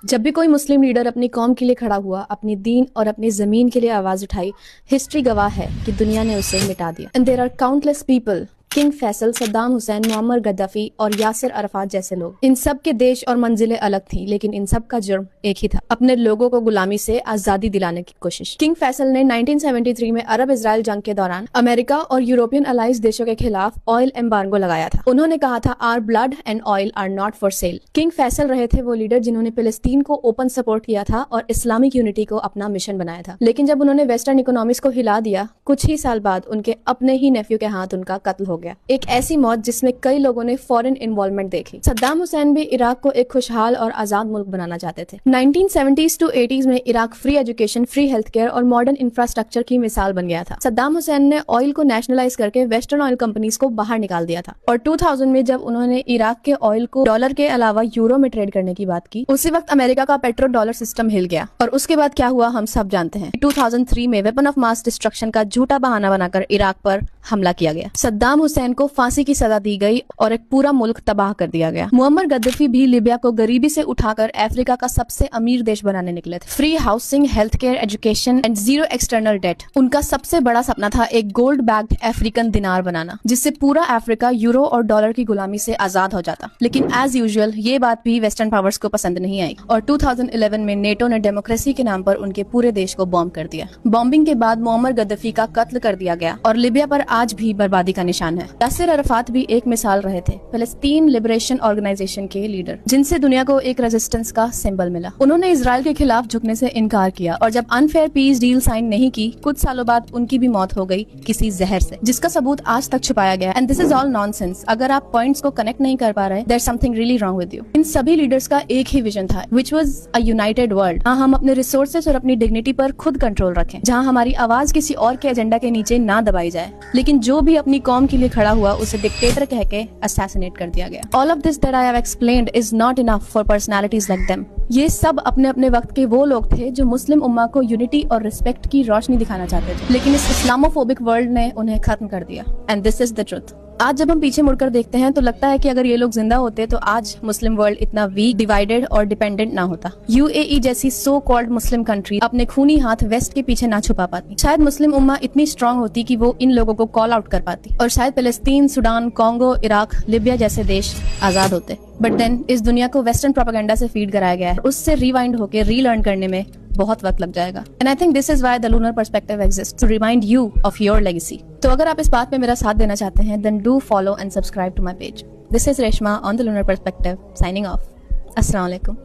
जब भी कोई मुस्लिम लीडर अपनी कौम के लिए खड़ा हुआ, अपनी दीन और अपनी जमीन के लिए आवाज उठाई, हिस्ट्री गवाह है कि दुनिया ने उसे मिटा दिया। And there are countless people, King Faisal, Saddam Hussein, Muammar Gaddafi और यासिर अरफात जैसे लोग। इन सब के देश और मंजिलें अलग थी, लेकिन इन सब का जुर्म एक ही था, अपने लोगों को गुलामी से आजादी दिलाने की कोशिश। किंग फैसल ने 1973 में अरब इजराइल जंग के दौरान अमेरिका और यूरोपियन अलाइज देशों के खिलाफ ऑयल एम्बार्गो लगाया था। उन्होंने कहा था, our blood and oil are not for sale. King Faisal रहे थे वो लीडर जिन्होंने फिलिस्तीन को ओपन सपोर्ट किया था और इस्लामिक यूनिटी को अपना मिशन बनाया था। लेकिन जब उन्होंने वेस्टर्न इकोनॉमिक्स को हिला दिया, कुछ ही साल बाद उनके अपने ही नेफ्यू के हाथ उनका कत्ल हो गया। एक ऐसी मौत जिसमें कई लोगों ने फॉरेन इन्वॉल्वमेंट देखी। सद्दाम हुसैन भी इराक को एक खुशहाल और आजाद मुल्क बनाना चाहते थे। 1970s to 80s में Iraq free education, free health care और मॉडर्न इंफ्रास्ट्रक्चर की मिसाल बन गया था। सद्दाम हुसैन ने ऑयल को नेशनलाइज करके वेस्टर्न ऑयल कंपनीज को बाहर निकाल दिया था। और 2000 में जब उन्होंने इराक के ऑयल को डॉलर के अलावा यूरो में ट्रेड करने की बात की, उसी वक्त अमेरिका का पेट्रो डॉलर सिस्टम हिल गया। और उसके बाद क्या हुआ हम सब जानते हैं। 2003 में वेपन ऑफ मास डिस्ट्रक्शन का झूठा बहाना बनाकर इराक पर हमला किया गया। सद्दाम हुसैन को फांसी की सजा दी गई और एक पूरा मुल्क तबाह कर दिया गया। मुअम्मर गद्दाफी भी लिबिया को गरीबी से उठाकर अफ्रीका का सबसे अमीर देश बनाने निकले थे। Free housing, health care, education and zero external debt. उनका सबसे बड़ा सपना था एक गोल्ड बैक्ड अफ्रीकन दिनार बनाना, जिससे पूरा अफ्रीका यूरो और डॉलर की गुलामी से आजाद हो जाता। लेकिन एज यूजुअल ये बात भी वेस्टर्न पावर्स को पसंद नहीं आई और 2011 में नेटो ने डेमोक्रेसी के नाम पर उनके पूरे देश को बॉम्ब कर दिया। बॉम्बिंग के बाद मुअम्मर गद्दाफी का कत्ल कर दिया गया और लिबिया पर आज भी बर्बादी का निशान है। यासिर अरफात भी एक मिसाल रहे थे, फिलिस्तीन लिबरेशन ऑर्गेनाइजेशन के लीडर, जिनसे दुनिया को एक रेजिस्टेंस का सिंबल मिला। उन्होंने इजराइल के खिलाफ झुकने से इनकार किया और जब अनफेयर पीस डील साइन नहीं की, कुछ सालों बाद उनकी भी मौत हो गई किसी जहर से, जिसका सबूत आज तक छुपाया गया। And this is all nonsense. अगर आप पॉइंट्स को कनेक्ट नहीं कर पा रहे, there something really wrong with you. इन सभी लीडर्स का एक ही विजन था, which was a united world, जहां हम अपने रिसोर्सेज और अपनी डिग्निटी पर खुद कंट्रोल रखें, जहां हमारी आवाज किसी और के एजेंडा के नीचे ना दबाई जाए। लेकिन जो भी अपनी कौम के लिए खड़ा हुआ, उसे डिक्टेटर कह के असैसिनेट कर दिया गया। All of this that I have explained is not enough for personalities like them. ये सब अपने अपने वक्त के वो लोग थे जो मुस्लिम उम्मा को यूनिटी और रिस्पेक्ट की रोशनी दिखाना चाहते थे, लेकिन इस इस्लामोफोबिक वर्ल्ड ने उन्हें खत्म कर दिया। And this is the truth. आज जब हम पीछे मुड़कर देखते हैं तो लगता है कि अगर ये लोग जिंदा होते तो आज मुस्लिम वर्ल्ड इतना वीक, डिवाइडेड और डिपेंडेंट ना होता। यूएई जैसी सो कॉल्ड मुस्लिम कंट्री अपने खूनी हाथ वेस्ट के पीछे ना छुपा पाती। शायद मुस्लिम उम्मा इतनी स्ट्रांग होती कि वो इन लोगों को कॉल आउट कर पाती और शायद फिलिस्तीन, सुडान, कॉन्गो, इराक, लिबिया जैसे देश आजाद होते। बट देन इस दुनिया को वेस्टर्न प्रोपेगेंडा से फीड कराया गया है, उससे रिवाइंड होकर रीलर्न करने में बहुत वक्त लग जाएगा। And I think this is why the lunar perspective exist, to remind you of your legacy. तो अगर आप इस बात में मेरा साथ देना चाहते हैं, then do follow and subscribe to my page. This is Reshma on the lunar perspective, signing off. अस्सलाम वालेकुम।